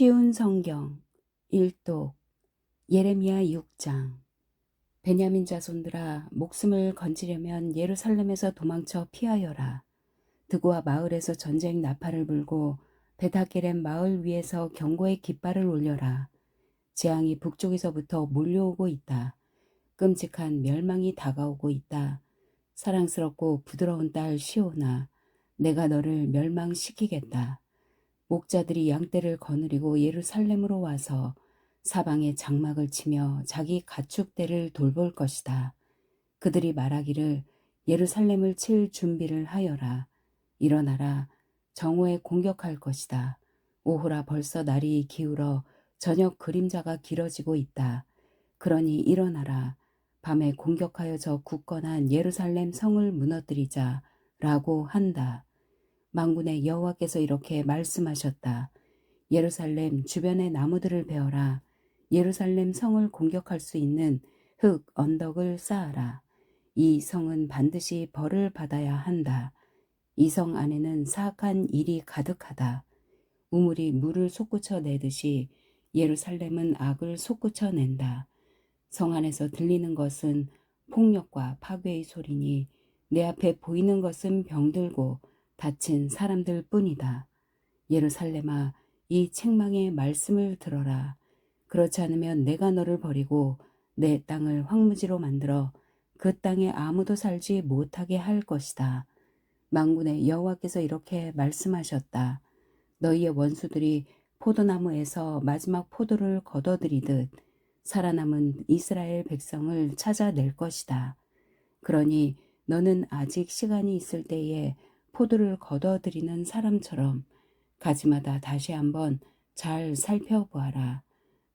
쉬운 성경 1독 예레미야 6장. 베냐민 자손들아, 목숨을 건지려면 예루살렘에서 도망쳐 피하여라. 드고와 마을에서 전쟁 나팔을 불고 베다게렘 마을 위에서 경고의 깃발을 올려라. 재앙이 북쪽에서부터 몰려오고 있다. 끔찍한 멸망이 다가오고 있다. 사랑스럽고 부드러운 딸 시온아, 내가 너를 멸망시키겠다. 목자들이 양떼를 거느리고 예루살렘으로 와서 사방에 장막을 치며 자기 가축대를 돌볼 것이다. 그들이 말하기를 예루살렘을 칠 준비를 하여라. 일어나라. 정오에 공격할 것이다. 오호라, 벌써 날이 기울어 저녁 그림자가 길어지고 있다. 그러니 일어나라. 밤에 공격하여 저 굳건한 예루살렘 성을 무너뜨리자 라고 한다. 만군의 여호와께서 이렇게 말씀하셨다. 예루살렘 주변의 나무들을 베어라. 예루살렘 성을 공격할 수 있는 흙 언덕을 쌓아라. 이 성은 반드시 벌을 받아야 한다. 이 성 안에는 사악한 일이 가득하다. 우물이 물을 솟구쳐 내듯이 예루살렘은 악을 솟구쳐 낸다. 성 안에서 들리는 것은 폭력과 파괴의 소리니 내 앞에 보이는 것은 병들고 다친 사람들 뿐이다. 예루살렘아, 이 책망의 말씀을 들어라. 그렇지 않으면 내가 너를 버리고 내 땅을 황무지로 만들어 그 땅에 아무도 살지 못하게 할 것이다. 만군의 여호와께서 이렇게 말씀하셨다. 너희의 원수들이 포도나무에서 마지막 포도를 거둬들이듯 살아남은 이스라엘 백성을 찾아낼 것이다. 그러니 너는 아직 시간이 있을 때에 포도를 거둬들이는 사람처럼 가지마다 다시 한번 잘 살펴보아라.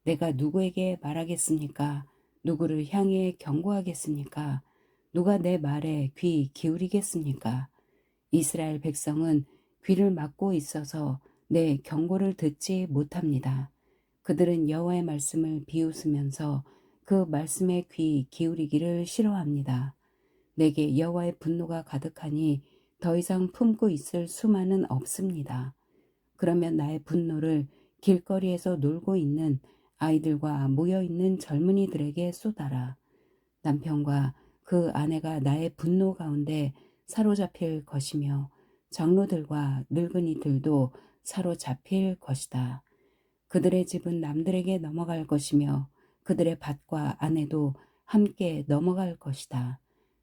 내가 누구에게 말하겠습니까? 누구를 향해 경고하겠습니까? 누가 내 말에 귀 기울이겠습니까? 이스라엘 백성은 귀를 막고 있어서 내 경고를 듣지 못합니다. 그들은 여호와의 말씀을 비웃으면서 그 말씀에 귀 기울이기를 싫어합니다. 내게 여호와의 분노가 가득하니 더 이상 품고 있을 수만은 없습니다. 그러면 나의 분노를 길거리에서 놀고 있는 아이들과 모여있는 젊은이들에게 쏟아라. 남편과 그 아내가 나의 분노 가운데 사로잡힐 것이며 장로들과 늙은이들도 사로잡힐 것이다. 그들의 집은 남들에게 넘어갈 것이며 그들의 밭과 아내도 함께 넘어갈 것이다.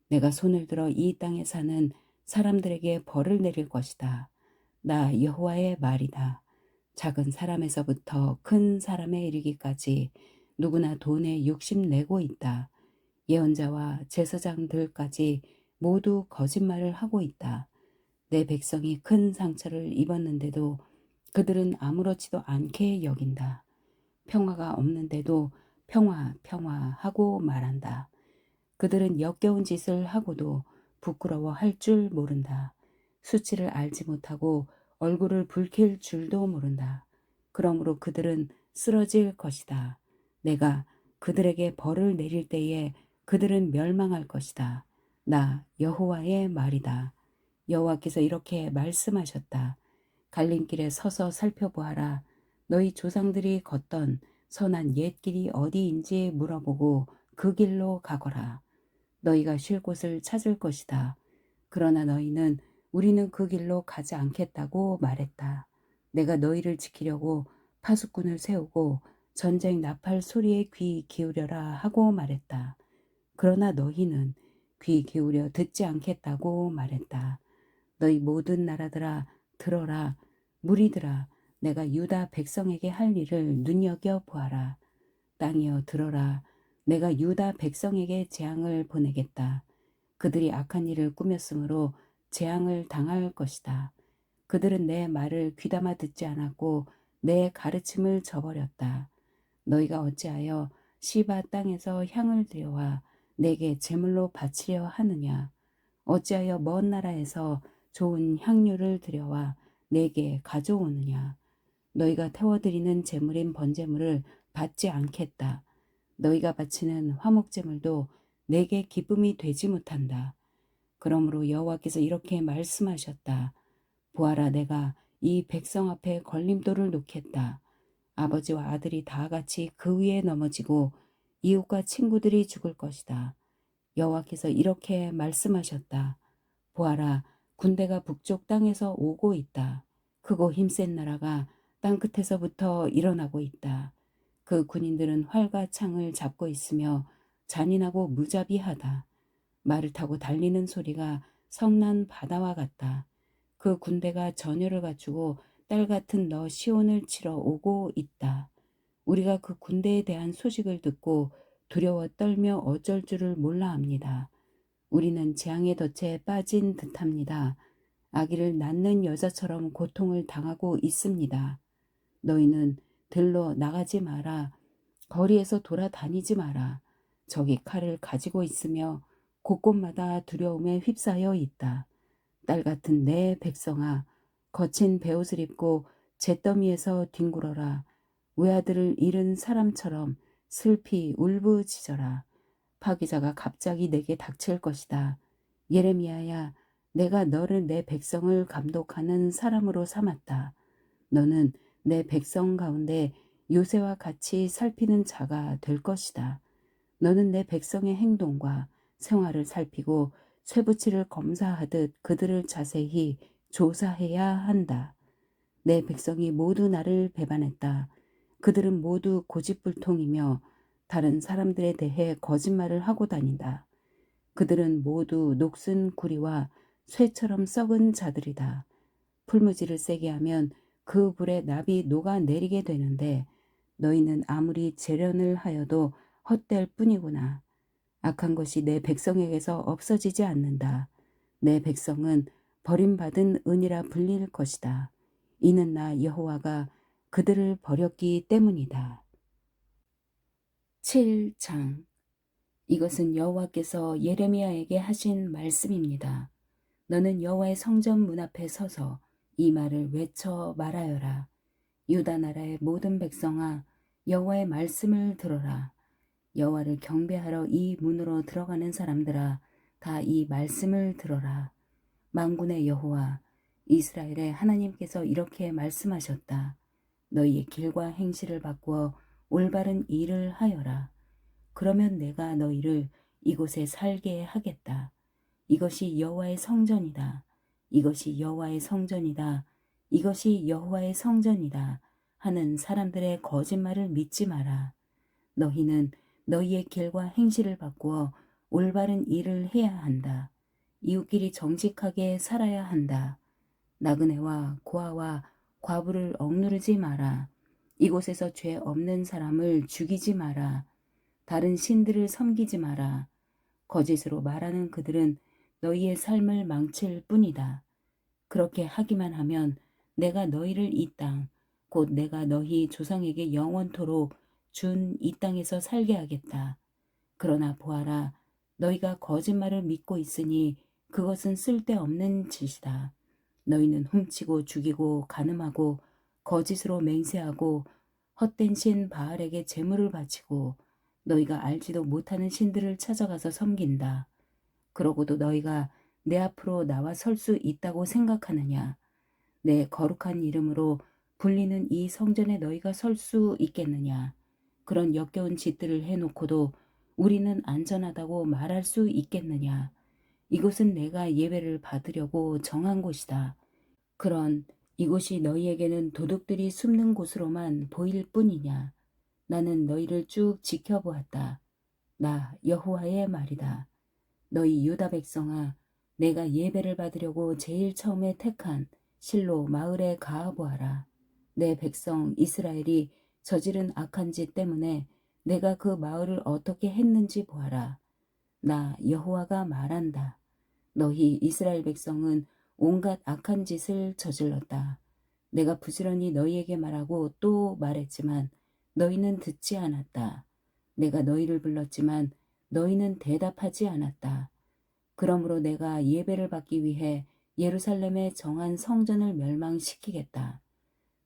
내가 손을 들어 이 땅에 사는 사람들에게 벌을 내릴 것이다. 나 여호와의 말이다. 작은 사람에서부터 큰 사람에 이르기까지 누구나 돈에 욕심내고 있다. 예언자와 제사장들까지 모두 거짓말을 하고 있다. 내 백성이 큰 상처를 입었는데도 그들은 아무렇지도 않게 여긴다. 평화가 없는데도 평화, 평화 하고 말한다. 그들은 역겨운 짓을 하고도 부끄러워할 줄 모른다. 수치를 알지 못하고 얼굴을 붉힐 줄도 모른다. 그러므로 그들은 쓰러질 것이다. 내가 그들에게 벌을 내릴 때에 그들은 멸망할 것이다. 나 여호와의 말이다. 여호와께서 이렇게 말씀하셨다. 갈림길에 서서 살펴보아라. 너희 조상들이 걷던 선한 옛길이 어디인지 물어보고 그 길로 가거라. 너희가 쉴 곳을 찾을 것이다. 그러나 너희는 우리는 그 길로 가지 않겠다고 말했다. 내가 너희를 지키려고 파수꾼을 세우고 전쟁 나팔 소리에 귀 기울여라 하고 말했다. 그러나 너희는 귀 기울여 듣지 않겠다고 말했다. 너희 모든 나라들아 들어라. 무리들아, 내가 유다 백성에게 할 일을 눈여겨보아라. 땅이여 들어라. 내가 유다 백성에게 재앙을 보내겠다. 그들이 악한 일을 꾸몄으므로 재앙을 당할 것이다. 그들은 내 말을 귀담아 듣지 않았고 내 가르침을 저버렸다. 너희가 어찌하여 시바 땅에서 향을 들여와 내게 제물로 바치려 하느냐? 어찌하여 먼 나라에서 좋은 향료를 들여와 내게 가져오느냐? 너희가 태워드리는 제물인 번제물을 받지 않겠다. 너희가 바치는 화목제물도 내게 기쁨이 되지 못한다. 그러므로 여호와께서 이렇게 말씀하셨다. 보아라, 내가 이 백성 앞에 걸림돌을 놓겠다. 아버지와 아들이 다 같이 그 위에 넘어지고 이웃과 친구들이 죽을 것이다. 여호와께서 이렇게 말씀하셨다. 보아라, 군대가 북쪽 땅에서 오고 있다. 크고 힘센 나라가 땅끝에서부터 일어나고 있다. 그 군인들은 활과 창을 잡고 있으며 잔인하고 무자비하다. 말을 타고 달리는 소리가 성난 바다와 같다. 그 군대가 전열을 갖추고 딸 같은 너 시온을 치러 오고 있다. 우리가 그 군대에 대한 소식을 듣고 두려워 떨며 어쩔 줄을 몰라 합니다. 우리는 재앙의 덫에 빠진 듯합니다. 아기를 낳는 여자처럼 고통을 당하고 있습니다. 너희는 들러 나가지 마라. 거리에서 돌아다니지 마라. 적이 칼을 가지고 있으며 곳곳마다 두려움에 휩싸여 있다. 딸 같은 내 백성아, 거친 베옷을 입고 잿더미에서 뒹굴어라. 외아들을 잃은 사람처럼 슬피 울부짖어라. 파기자가 갑자기 내게 닥칠 것이다. 예레미야야, 내가 너를 내 백성을 감독하는 사람으로 삼았다. 너는 내 백성 가운데 요새와 같이 살피는 자가 될 것이다. 너는 내 백성의 행동과 생활을 살피고 쇠붙이를 검사하듯 그들을 자세히 조사해야 한다. 내 백성이 모두 나를 배반했다. 그들은 모두 고집불통이며 다른 사람들에 대해 거짓말을 하고 다닌다. 그들은 모두 녹슨 구리와 쇠처럼 썩은 자들이다. 풀무지를 세게 하면 그 불에 납이 녹아내리게 되는데 너희는 아무리 재련을 하여도 헛될 뿐이구나. 악한 것이 내 백성에게서 없어지지 않는다. 내 백성은 버림받은 은이라 불릴 것이다. 이는 나 여호와가 그들을 버렸기 때문이다. 7장. 이것은 여호와께서 예레미야에게 하신 말씀입니다. 너는 여호와의 성전 문 앞에 서서 이 말을 외쳐 말하여라. 유다 나라의 모든 백성아, 여호와의 말씀을 들어라. 여호와를 경배하러 이 문으로 들어가는 사람들아, 다 이 말씀을 들어라. 만군의 여호와, 이스라엘의 하나님께서 이렇게 말씀하셨다. 너희의 길과 행실을 바꾸어 올바른 일을 하여라. 그러면 내가 너희를 이곳에 살게 하겠다. 이것이 여호와의 성전이다. 이것이 여호와의 성전이다. 이것이 여호와의 성전이다. 하는 사람들의 거짓말을 믿지 마라. 너희는 너희의 길과 행실을 바꾸어 올바른 일을 해야 한다. 이웃끼리 정직하게 살아야 한다. 나그네와 고아와 과부를 억누르지 마라. 이곳에서 죄 없는 사람을 죽이지 마라. 다른 신들을 섬기지 마라. 거짓으로 말하는 그들은 너희의 삶을 망칠 뿐이다. 그렇게 하기만 하면 내가 너희를 이 땅, 곧 내가 너희 조상에게 영원토록 준 이 땅에서 살게 하겠다. 그러나 보아라, 너희가 거짓말을 믿고 있으니 그것은 쓸데없는 짓이다. 너희는 훔치고 죽이고 간음하고 거짓으로 맹세하고 헛된 신 바알에게 제물을 바치고 너희가 알지도 못하는 신들을 찾아가서 섬긴다. 그러고도 너희가 내 앞으로 나와 설 수 있다고 생각하느냐? 내 거룩한 이름으로 불리는 이 성전에 너희가 설 수 있겠느냐? 그런 역겨운 짓들을 해놓고도 우리는 안전하다고 말할 수 있겠느냐? 이곳은 내가 예배를 받으려고 정한 곳이다. 그런 이곳이 너희에게는 도둑들이 숨는 곳으로만 보일 뿐이냐? 나는 너희를 쭉 지켜보았다. 나 여호와의 말이다. 너희 유다 백성아, 내가 예배를 받으려고 제일 처음에 택한 실로 마을에 가보아라. 내 백성 이스라엘이 저지른 악한 짓 때문에 내가 그 마을을 어떻게 했는지 보아라. 나 여호와가 말한다. 너희 이스라엘 백성은 온갖 악한 짓을 저질렀다. 내가 부지런히 너희에게 말하고 또 말했지만 너희는 듣지 않았다. 내가 너희를 불렀지만 너희는 대답하지 않았다. 그러므로 내가 예배를 받기 위해 예루살렘에 정한 성전을 멸망시키겠다.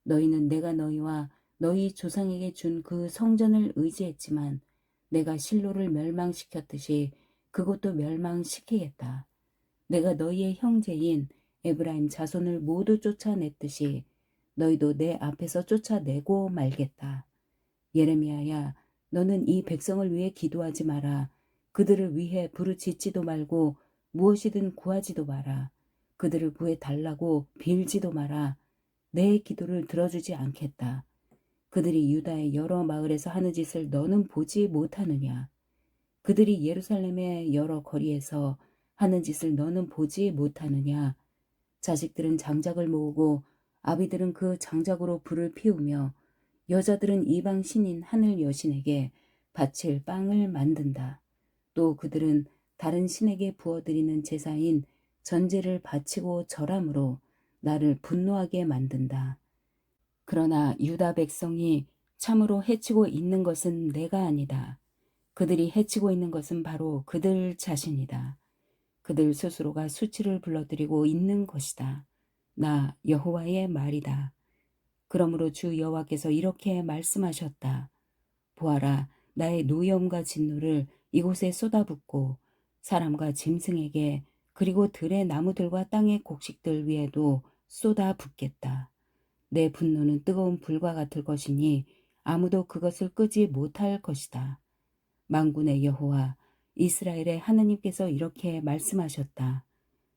너희는 내가 너희와 너희 조상에게 준 그 성전을 의지했지만 내가 실로를 멸망시켰듯이 그것도 멸망시키겠다. 내가 너희의 형제인 에브라임 자손을 모두 쫓아냈듯이 너희도 내 앞에서 쫓아내고 말겠다. 예레미야야, 너는 이 백성을 위해 기도하지 마라. 그들을 위해 부르짖지도 말고 무엇이든 구하지도 마라. 그들을 구해 달라고 빌지도 마라. 내 기도를 들어주지 않겠다. 그들이 유다의 여러 마을에서 하는 짓을 너는 보지 못하느냐? 그들이 예루살렘의 여러 거리에서 하는 짓을 너는 보지 못하느냐? 자식들은 장작을 모으고 아비들은 그 장작으로 불을 피우며 여자들은 이방 신인 하늘 여신에게 바칠 빵을 만든다. 또 그들은 다른 신에게 부어드리는 제사인 전제를 바치고 절함으로 나를 분노하게 만든다. 그러나 유다 백성이 참으로 해치고 있는 것은 내가 아니다. 그들이 해치고 있는 것은 바로 그들 자신이다. 그들 스스로가 수치를 불러들이고 있는 것이다. 나 여호와의 말이다. 그러므로 주 여호와께서 이렇게 말씀하셨다. 보아라, 나의 노여움과 진노를 이곳에 쏟아붓고 사람과 짐승에게 그리고 들의 나무들과 땅의 곡식들 위에도 쏟아붓겠다. 내 분노는 뜨거운 불과 같을 것이니 아무도 그것을 끄지 못할 것이다. 만군의 여호와 이스라엘의 하나님께서 이렇게 말씀하셨다.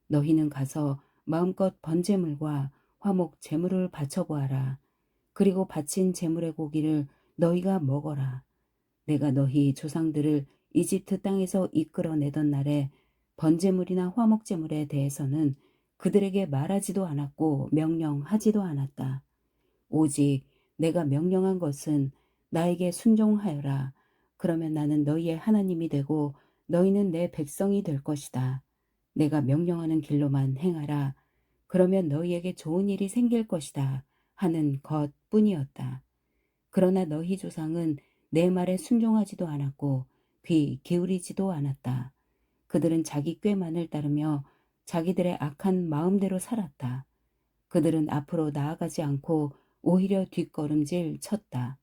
너희는 가서 마음껏 번제물과 화목 제물을 바쳐보아라. 그리고 바친 제물의 고기를 너희가 먹어라. 내가 너희 조상들을 이집트 땅에서 이끌어내던 날에 번제물이나 화목 제물에 대해서는 그들에게 말하지도 않았고 명령하지도 않았다. 오직 내가 명령한 것은 나에게 순종하여라. 그러면 나는 너희의 하나님이 되고 너희는 내 백성이 될 것이다. 내가 명령하는 길로만 행하라. 그러면 너희에게 좋은 일이 생길 것이다. 하는 것뿐이었다. 그러나 너희 조상은 내 말에 순종하지도 않았고 귀 기울이지도 않았다. 그들은 자기 꾀만을 따르며 자기들의 악한 마음대로 살았다. 그들은 앞으로 나아가지 않고 오히려 뒷걸음질 쳤다.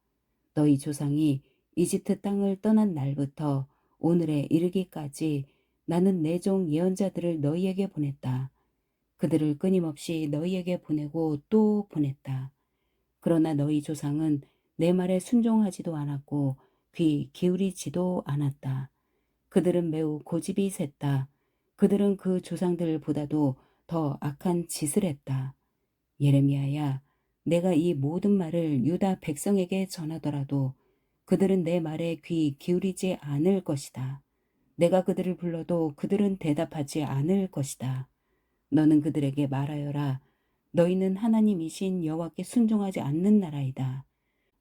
너희 조상이 이집트 땅을 떠난 날부터 오늘에 이르기까지 나는 내 종 예언자들을 너희에게 보냈다. 그들을 끊임없이 너희에게 보내고 또 보냈다. 그러나 너희 조상은 내 말에 순종하지도 않았고 귀 기울이지도 않았다. 그들은 매우 고집이 셌다. 그들은 그 조상들보다도 더 악한 짓을 했다. 예레미야야, 내가 이 모든 말을 유다 백성에게 전하더라도 그들은 내 말에 귀 기울이지 않을 것이다. 내가 그들을 불러도 그들은 대답하지 않을 것이다. 너는 그들에게 말하여라. 너희는 하나님이신 여호와께 순종하지 않는 나라이다.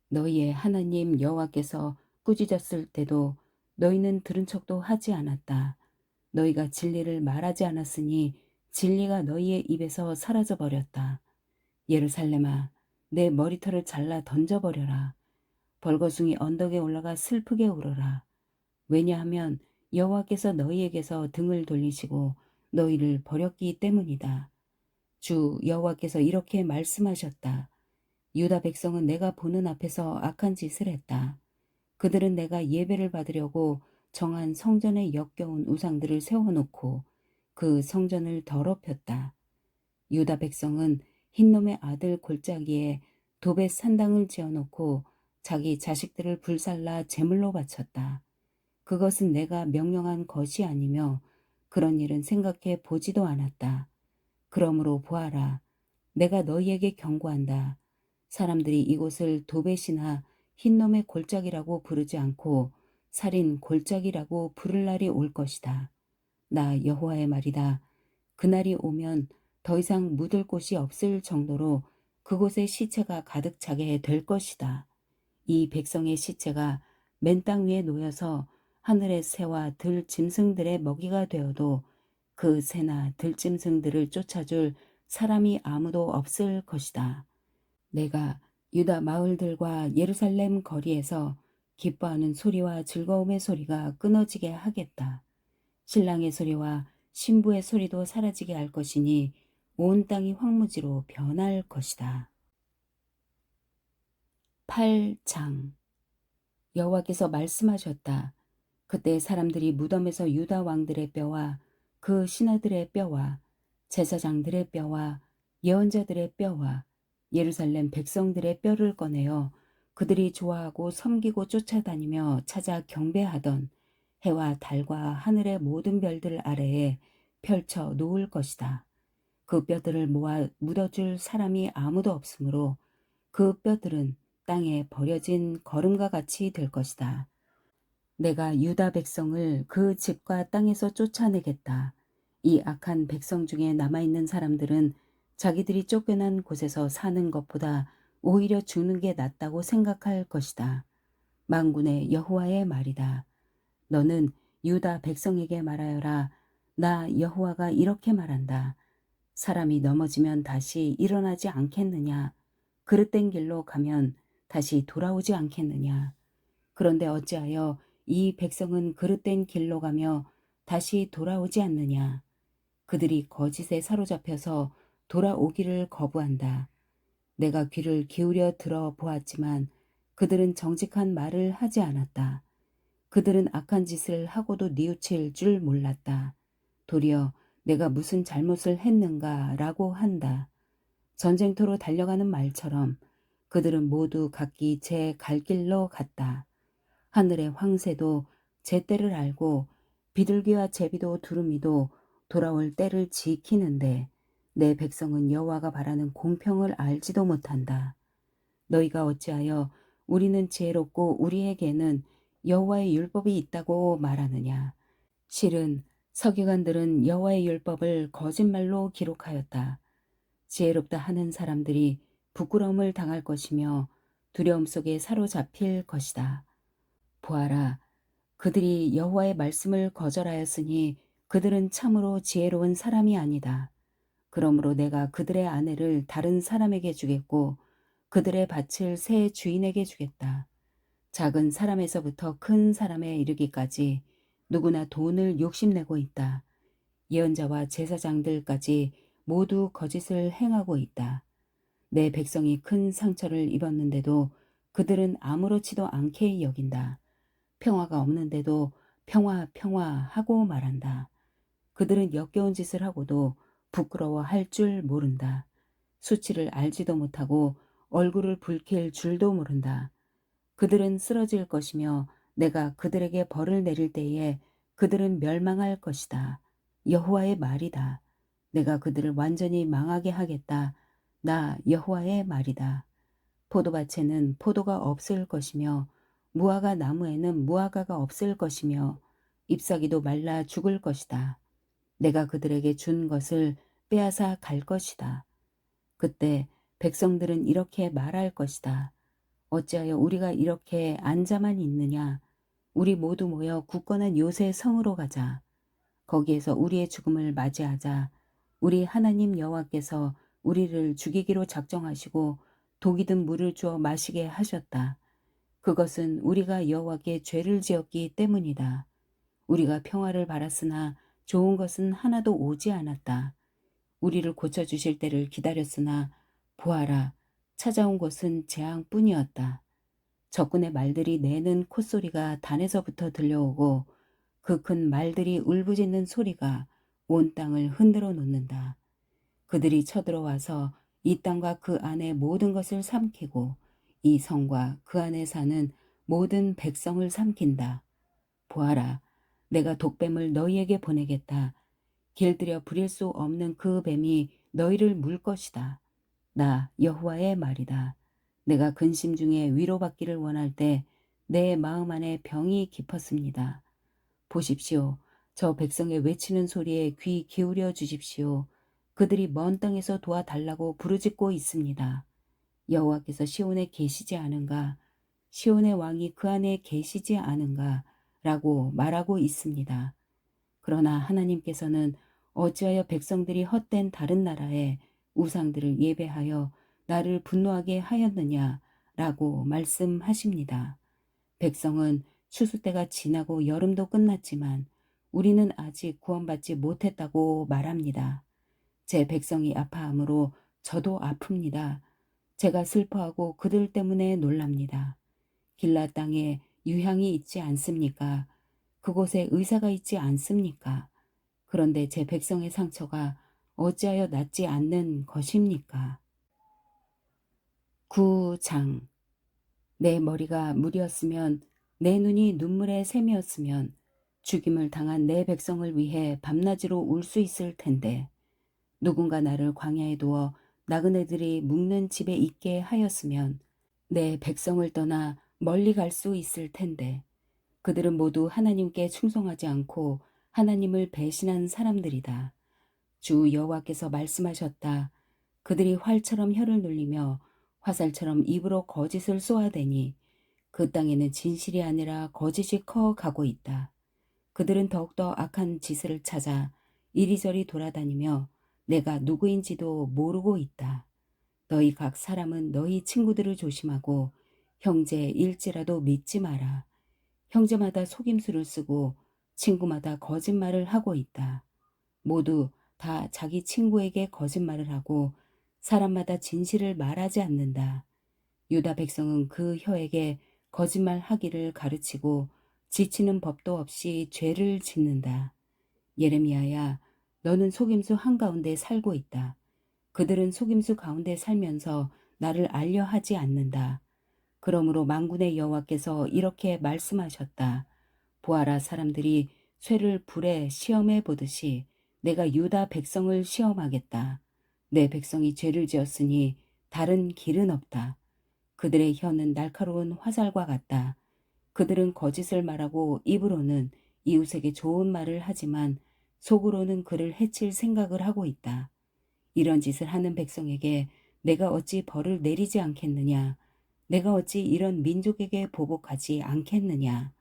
너희의 하나님 여호와께서 꾸짖었을 때도 너희는 들은 척도 하지 않았다. 너희가 진리를 말하지 않았으니 진리가 너희의 입에서 사라져 버렸다. 예루살렘아, 내 머리털을 잘라 던져버려라. 벌거숭이 언덕에 올라가 슬프게 울어라. 왜냐하면 여호와께서 너희에게서 등을 돌리시고 너희를 버렸기 때문이다. 주 여호와께서 이렇게 말씀하셨다. 유다 백성은 내가 보는 앞에서 악한 짓을 했다. 그들은 내가 예배를 받으려고 정한 성전에 역겨운 우상들을 세워놓고 그 성전을 더럽혔다. 유다 백성은 흰놈의 아들 골짜기에 도벳 산당을 지어놓고 자기 자식들을 불살라 제물로 바쳤다. 그것은 내가 명령한 것이 아니며 그런 일은 생각해 보지도 않았다. 그러므로 보아라. 내가 너희에게 경고한다. 사람들이 이곳을 도벳이나 흰놈의 골짜기라고 부르지 않고 살인 골짜기라고 부를 날이 올 것이다. 나 여호와의 말이다. 그날이 오면 더 이상 묻을 곳이 없을 정도로 그곳에 시체가 가득 차게 될 것이다. 이 백성의 시체가 맨 땅 위에 놓여서 하늘의 새와 들짐승들의 먹이가 되어도 그 새나 들짐승들을 쫓아줄 사람이 아무도 없을 것이다. 내가 유다 마을들과 예루살렘 거리에서 기뻐하는 소리와 즐거움의 소리가 끊어지게 하겠다. 신랑의 소리와 신부의 소리도 사라지게 할 것이니 온 땅이 황무지로 변할 것이다. 8장 여호와께서 말씀하셨다. 그때 사람들이 무덤에서 유다 왕들의 뼈와 그 신하들의 뼈와 제사장들의 뼈와 예언자들의 뼈와 예루살렘 백성들의 뼈를 꺼내어 그들이 좋아하고 섬기고 쫓아다니며 찾아 경배하던 해와 달과 하늘의 모든 별들 아래에 펼쳐 놓을 것이다. 그 뼈들을 모아 묻어줄 사람이 아무도 없으므로 그 뼈들은 땅에 버려진 거름과 같이 될 것이다. 내가 유다 백성을 그 집과 땅에서 쫓아내겠다. 이 악한 백성 중에 남아있는 사람들은 자기들이 쫓겨난 곳에서 사는 것보다 오히려 죽는 게 낫다고 생각할 것이다. 만군의 여호와의 말이다. 너는 유다 백성에게 말하여라. 나 여호와가 이렇게 말한다. 사람이 넘어지면 다시 일어나지 않겠느냐. 그릇된 길로 가면 다시 돌아오지 않겠느냐. 그런데 어찌하여 이 백성은 그릇된 길로 가며 다시 돌아오지 않느냐. 그들이 거짓에 사로잡혀서 돌아오기를 거부한다. 내가 귀를 기울여 들어 보았지만 그들은 정직한 말을 하지 않았다. 그들은 악한 짓을 하고도 뉘우칠 줄 몰랐다. 도리어 내가 무슨 잘못을 했는가라고 한다. 전쟁터로 달려가는 말처럼 그들은 모두 각기 제 갈 길로 갔다. 하늘의 황새도 제 때를 알고 비둘기와 제비도 두루미도 돌아올 때를 지키는데 내 백성은 여호와가 바라는 공평을 알지도 못한다. 너희가 어찌하여 우리는 지혜롭고 우리에게는 여호와의 율법이 있다고 말하느냐. 실은 서기관들은 여호와의 율법을 거짓말로 기록하였다. 지혜롭다 하는 사람들이 부끄러움을 당할 것이며 두려움 속에 사로잡힐 것이다. 보아라, 그들이 여호와의 말씀을 거절하였으니 그들은 참으로 지혜로운 사람이 아니다. 그러므로 내가 그들의 아내를 다른 사람에게 주겠고 그들의 밭을 새 주인에게 주겠다. 작은 사람에서부터 큰 사람에 이르기까지 누구나 돈을 욕심내고 있다. 예언자와 제사장들까지 모두 거짓을 행하고 있다. 내 백성이 큰 상처를 입었는데도 그들은 아무렇지도 않게 여긴다. 평화가 없는데도 평화 평화 하고 말한다. 그들은 역겨운 짓을 하고도 부끄러워할 줄 모른다. 수치를 알지도 못하고 얼굴을 붉힐 줄도 모른다. 그들은 쓰러질 것이며 내가 그들에게 벌을 내릴 때에 그들은 멸망할 것이다. 여호와의 말이다. 내가 그들을 완전히 망하게 하겠다. 나 여호와의 말이다. 포도밭에는 포도가 없을 것이며 무화과 나무에는 무화과가 없을 것이며 잎사귀도 말라 죽을 것이다. 내가 그들에게 준 것을 빼앗아 갈 것이다. 그때 백성들은 이렇게 말할 것이다. 어찌하여 우리가 이렇게 앉아만 있느냐. 우리 모두 모여 굳건한 요새 성으로 가자. 거기에서 우리의 죽음을 맞이하자. 우리 하나님 여호와께서 우리를 죽이기로 작정하시고 독이 든 물을 주어 마시게 하셨다. 그것은 우리가 여호와께 죄를 지었기 때문이다. 우리가 평화를 바랐으나 좋은 것은 하나도 오지 않았다. 우리를 고쳐주실 때를 기다렸으나 보아라, 찾아온 것은 재앙뿐이었다. 적군의 말들이 내는 콧소리가 단에서부터 들려오고 그 큰 말들이 울부짖는 소리가 온 땅을 흔들어 놓는다. 그들이 쳐들어와서 이 땅과 그 안의 모든 것을 삼키고 이 성과 그 안에 사는 모든 백성을 삼킨다. 보아라, 내가 독뱀을 너희에게 보내겠다. 길들여 부릴 수 없는 그 뱀이 너희를 물 것이다. 나 여호와의 말이다. 내가 근심 중에 위로받기를 원할 때 내 마음 안에 병이 깊었습니다. 보십시오. 저 백성의 외치는 소리에 귀 기울여 주십시오. 그들이 먼 땅에서 도와달라고 부르짖고 있습니다. 여호와께서 시온에 계시지 않은가? 시온의 왕이 그 안에 계시지 않은가? 라고 말하고 있습니다. 그러나 하나님께서는 어찌하여 백성들이 헛된 다른 나라에 우상들을 예배하여 나를 분노하게 하였느냐? 라고 말씀하십니다. 백성은 추수 때가 지나고 여름도 끝났지만 우리는 아직 구원받지 못했다고 말합니다. 제 백성이 아파함으로 저도 아픕니다. 제가 슬퍼하고 그들 때문에 놀랍니다. 길라 땅에 유향이 있지 않습니까? 그곳에 의사가 있지 않습니까? 그런데 제 백성의 상처가 어찌하여 낫지 않는 것입니까? 9장. 내 머리가 물이었으면 내 눈이 눈물의 샘이었으면 죽임을 당한 내 백성을 위해 밤낮으로 울 수 있을 텐데 누군가 나를 광야에 두어 나그네들이 묵는 집에 있게 하였으면 내 백성을 떠나 멀리 갈 수 있을 텐데 그들은 모두 하나님께 충성하지 않고 하나님을 배신한 사람들이다. 주 여호와께서 말씀하셨다. 그들이 활처럼 혀를 눌리며 화살처럼 입으로 거짓을 쏘아대니 그 땅에는 진실이 아니라 거짓이 커 가고 있다. 그들은 더욱더 악한 짓을 찾아 이리저리 돌아다니며 내가 누구인지도 모르고 있다. 너희 각 사람은 너희 친구들을 조심하고 형제일지라도 믿지 마라. 형제마다 속임수를 쓰고 친구마다 거짓말을 하고 있다. 모두 다 자기 친구에게 거짓말을 하고 사람마다 진실을 말하지 않는다. 유다 백성은 그 혀에게 거짓말하기를 가르치고 지치는 법도 없이 죄를 짓는다. 예레미야야, 너는 속임수 한가운데 살고 있다. 그들은 속임수 가운데 살면서 나를 알려 하지 않는다. 그러므로 만군의 여호와께서 이렇게 말씀하셨다. 보아라, 사람들이 쇠를 불에 시험해 보듯이 내가 유다 백성을 시험하겠다. 내 백성이 죄를 지었으니 다른 길은 없다. 그들의 혀는 날카로운 화살과 같다. 그들은 거짓을 말하고 입으로는 이웃에게 좋은 말을 하지만 속으로는 그를 해칠 생각을 하고 있다. 이런 짓을 하는 백성에게 내가 어찌 벌을 내리지 않겠느냐? 내가 어찌 이런 민족에게 보복하지 않겠느냐?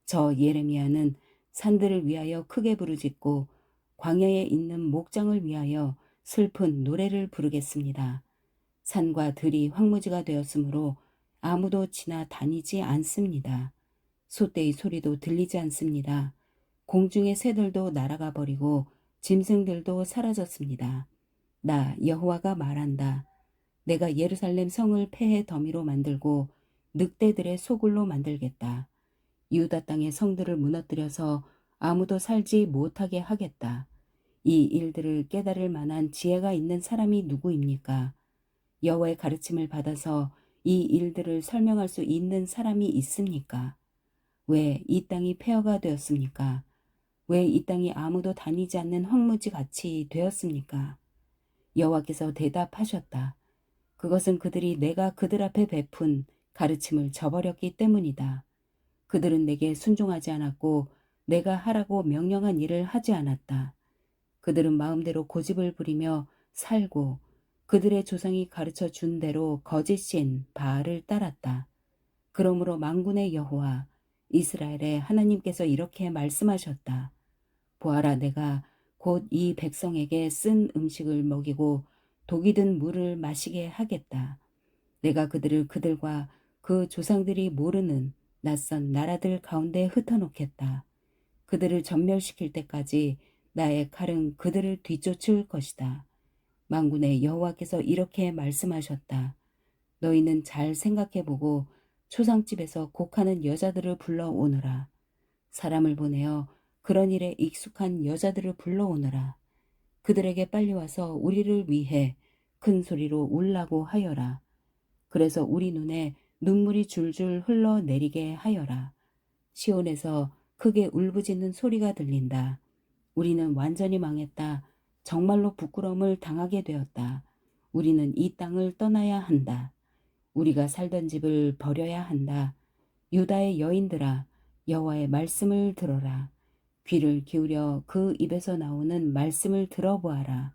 저 예레미야는 산들을 위하여 크게 부르짖고 광야에 있는 목장을 위하여 슬픈 노래를 부르겠습니다. 산과 들이 황무지가 되었으므로 아무도 지나다니지 않습니다. 소떼의 소리도 들리지 않습니다. 공중의 새들도 날아가 버리고 짐승들도 사라졌습니다. 나 여호와가 말한다. 내가 예루살렘 성을 폐해 더미로 만들고 늑대들의 소굴로 만들겠다. 유다 땅의 성들을 무너뜨려서 아무도 살지 못하게 하겠다. 이 일들을 깨달을 만한 지혜가 있는 사람이 누구입니까? 여호와의 가르침을 받아서 이 일들을 설명할 수 있는 사람이 있습니까? 왜 이 땅이 폐허가 되었습니까? 왜 이 땅이 아무도 다니지 않는 황무지 같이 되었습니까? 여호와께서 대답하셨다. 그것은 그들이 내가 그들 앞에 베푼 가르침을 저버렸기 때문이다. 그들은 내게 순종하지 않았고 내가 하라고 명령한 일을 하지 않았다. 그들은 마음대로 고집을 부리며 살고 그들의 조상이 가르쳐 준 대로 거짓신 바알을 따랐다. 그러므로 만군의 여호와 이스라엘의 하나님께서 이렇게 말씀하셨다. 보아라, 내가 곧 이 백성에게 쓴 음식을 먹이고 독이 든 물을 마시게 하겠다. 내가 그들을 그들과 그 조상들이 모르는 낯선 나라들 가운데 흩어놓겠다. 그들을 전멸시킬 때까지 나의 칼은 그들을 뒤쫓을 것이다. 만군의 여호와께서 이렇게 말씀하셨다. 너희는 잘 생각해보고 초상집에서 곡하는 여자들을 불러오너라. 사람을 보내어 그런 일에 익숙한 여자들을 불러오너라. 그들에게 빨리 와서 우리를 위해 큰 소리로 울라고 하여라. 그래서 우리 눈에 눈물이 줄줄 흘러내리게 하여라. 시온에서 크게 울부짖는 소리가 들린다. 우리는 완전히 망했다. 정말로 부끄러움을 당하게 되었다. 우리는 이 땅을 떠나야 한다. 우리가 살던 집을 버려야 한다. 유다의 여인들아, 여호와의 말씀을 들어라. 귀를 기울여 그 입에서 나오는 말씀을 들어보아라.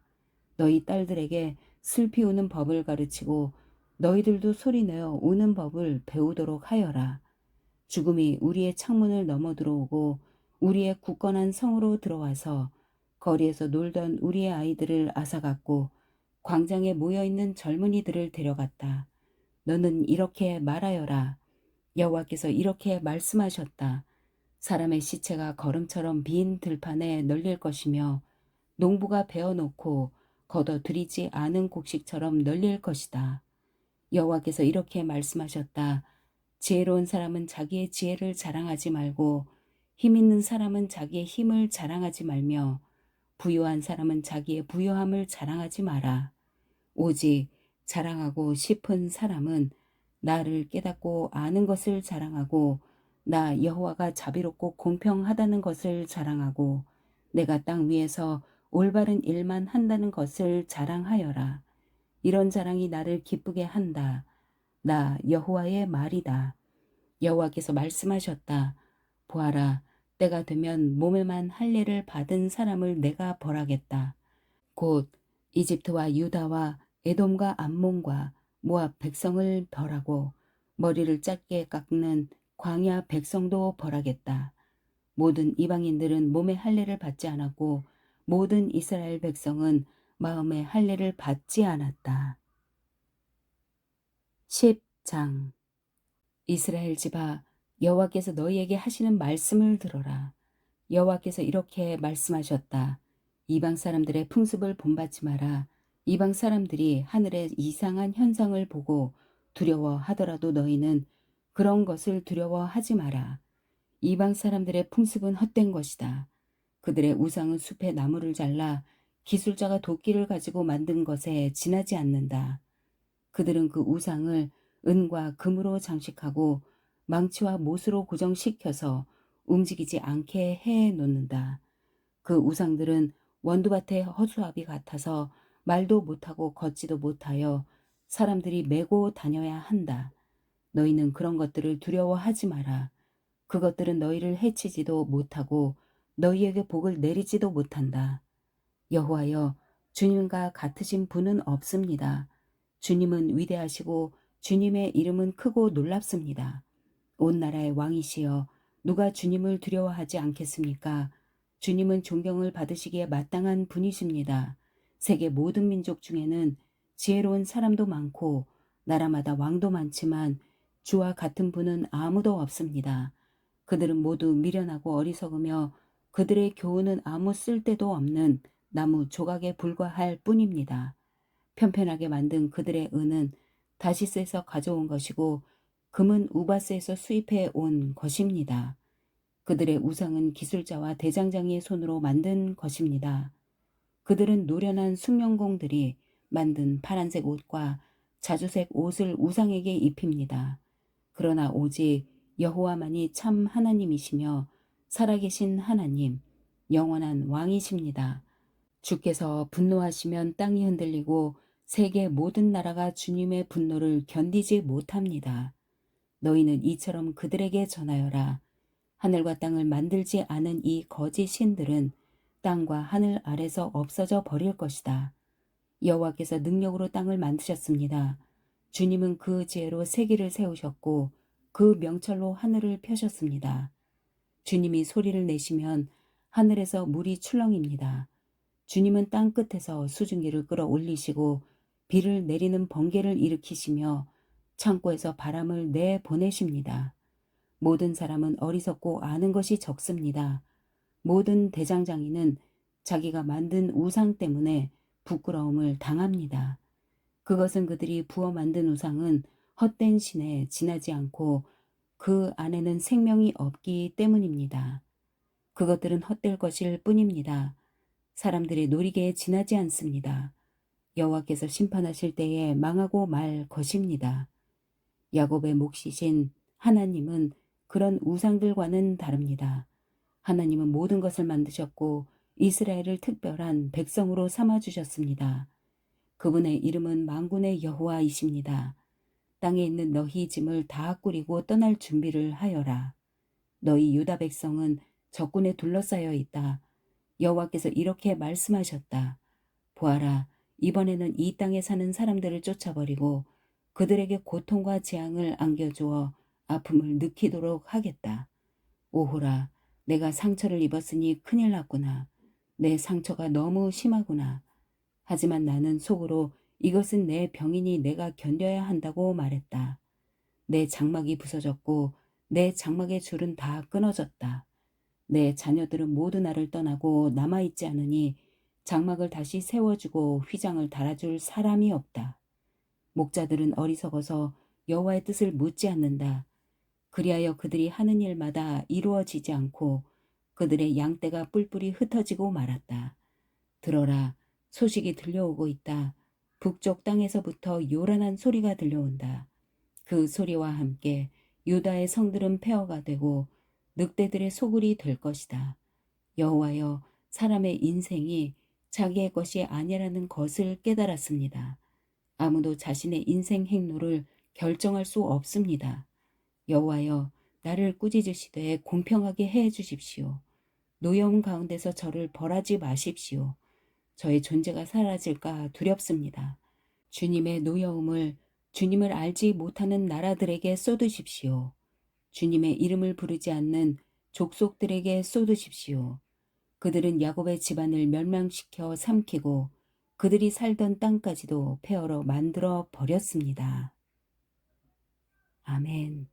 너희 딸들에게 슬피 우는 법을 가르치고 너희들도 소리내어 우는 법을 배우도록 하여라. 죽음이 우리의 창문을 넘어 들어오고 우리의 굳건한 성으로 들어와서 거리에서 놀던 우리의 아이들을 앗아갔고 광장에 모여있는 젊은이들을 데려갔다. 너는 이렇게 말하여라. 여호와께서 이렇게 말씀하셨다. 사람의 시체가 거름처럼 빈 들판에 널릴 것이며 농부가 베어놓고 걷어들이지 않은 곡식처럼 널릴 것이다. 여호와께서 이렇게 말씀하셨다. 지혜로운 사람은 자기의 지혜를 자랑하지 말고 힘 있는 사람은 자기의 힘을 자랑하지 말며 부유한 사람은 자기의 부유함을 자랑하지 마라. 오직 자랑하고 싶은 사람은 나를 깨닫고 아는 것을 자랑하고 나 여호와가 자비롭고 공평하다는 것을 자랑하고 내가 땅 위에서 올바른 일만 한다는 것을 자랑하여라. 이런 자랑이 나를 기쁘게 한다. 나 여호와의 말이다. 여호와께서 말씀하셨다. 보아라, 때가 되면 몸에만 할례를 받은 사람을 내가 벌하겠다. 곧 이집트와 유다와 에돔과 암몬과 모압 백성을 벌하고 머리를 짧게 깎는 광야 백성도 벌하겠다. 모든 이방인들은 몸의 할례를 받지 않았고 모든 이스라엘 백성은 마음의 할례를 받지 않았다. 10장 이스라엘 집아, 여호와께서 너희에게 하시는 말씀을 들어라. 여호와께서 이렇게 말씀하셨다. 이방 사람들의 풍습을 본받지 마라. 이방 사람들이 하늘의 이상한 현상을 보고 두려워하더라도 너희는 그런 것을 두려워하지 마라. 이방 사람들의 풍습은 헛된 것이다. 그들의 우상은 숲의 나무를 잘라 기술자가 도끼를 가지고 만든 것에 지나지 않는다. 그들은 그 우상을 은과 금으로 장식하고 망치와 못으로 고정시켜서 움직이지 않게 해 놓는다. 그 우상들은 원두밭의 허수아비 같아서 말도 못하고 걷지도 못하여 사람들이 메고 다녀야 한다. 너희는 그런 것들을 두려워하지 마라. 그것들은 너희를 해치지도 못하고 너희에게 복을 내리지도 못한다. 여호와여, 주님과 같으신 분은 없습니다. 주님은 위대하시고 주님의 이름은 크고 놀랍습니다. 온 나라의 왕이시여, 누가 주님을 두려워하지 않겠습니까? 주님은 존경을 받으시기에 마땅한 분이십니다. 세계 모든 민족 중에는 지혜로운 사람도 많고 나라마다 왕도 많지만 주와 같은 분은 아무도 없습니다. 그들은 모두 미련하고 어리석으며 그들의 교훈은 아무 쓸데도 없는 나무 조각에 불과할 뿐입니다. 편편하게 만든 그들의 은은 다시스에서 가져온 것이고 금은 우바스에서 수입해 온 것입니다. 그들의 우상은 기술자와 대장장이의 손으로 만든 것입니다. 그들은 노련한 숙련공들이 만든 파란색 옷과 자주색 옷을 우상에게 입힙니다. 그러나 오직 여호와만이 참 하나님이시며 살아계신 하나님, 영원한 왕이십니다. 주께서 분노하시면 땅이 흔들리고 세계 모든 나라가 주님의 분노를 견디지 못합니다. 너희는 이처럼 그들에게 전하여라. 하늘과 땅을 만들지 않은 이 거짓 신들은 땅과 하늘 아래서 없어져 버릴 것이다. 여호와께서 능력으로 땅을 만드셨습니다. 주님은 그 지혜로 세계를 세우셨고 그 명철로 하늘을 펴셨습니다. 주님이 소리를 내시면 하늘에서 물이 출렁입니다. 주님은 땅 끝에서 수증기를 끌어올리시고 비를 내리는 번개를 일으키시며 창고에서 바람을 내보내십니다. 모든 사람은 어리석고 아는 것이 적습니다. 모든 대장장이는 자기가 만든 우상 때문에 부끄러움을 당합니다. 그것은 그들이 부어 만든 우상은 헛된 신에 지나지 않고 그 안에는 생명이 없기 때문입니다. 그것들은 헛될 것일 뿐입니다. 사람들의 노리개에 지나지 않습니다. 여호와께서 심판하실 때에 망하고 말 것입니다. 야곱의 몫이신 하나님은 그런 우상들과는 다릅니다. 하나님은 모든 것을 만드셨고 이스라엘을 특별한 백성으로 삼아주셨습니다. 그분의 이름은 만군의 여호와이십니다. 땅에 있는 너희 짐을 다 꾸리고 떠날 준비를 하여라. 너희 유다 백성은 적군에 둘러싸여 있다. 여호와께서 이렇게 말씀하셨다. 보아라, 이번에는 이 땅에 사는 사람들을 쫓아버리고 그들에게 고통과 재앙을 안겨주어 아픔을 느끼도록 하겠다. 오호라, 내가 상처를 입었으니 큰일 났구나. 내 상처가 너무 심하구나. 하지만 나는 속으로 이것은 내 병이니 내가 견뎌야 한다고 말했다. 내 장막이 부서졌고 내 장막의 줄은 다 끊어졌다. 내 자녀들은 모두 나를 떠나고 남아있지 않으니 장막을 다시 세워주고 휘장을 달아줄 사람이 없다. 목자들은 어리석어서 여호와의 뜻을 묻지 않는다. 그리하여 그들이 하는 일마다 이루어지지 않고 그들의 양떼가 뿔뿔이 흩어지고 말았다. 들어라, 소식이 들려오고 있다. 북쪽 땅에서부터 요란한 소리가 들려온다. 그 소리와 함께 유다의 성들은 폐허가 되고 늑대들의 소굴이 될 것이다. 여호와여, 사람의 인생이 자기의 것이 아니라는 것을 깨달았습니다. 아무도 자신의 인생 행로를 결정할 수 없습니다. 여호와여, 나를 꾸짖으시되 공평하게 해 주십시오. 노여움 가운데서 저를 벌하지 마십시오. 저의 존재가 사라질까 두렵습니다. 주님의 노여움을 주님을 알지 못하는 나라들에게 쏟으십시오. 주님의 이름을 부르지 않는 족속들에게 쏟으십시오. 그들은 야곱의 집안을 멸망시켜 삼키고 그들이 살던 땅까지도 폐허로 만들어 버렸습니다. 아멘.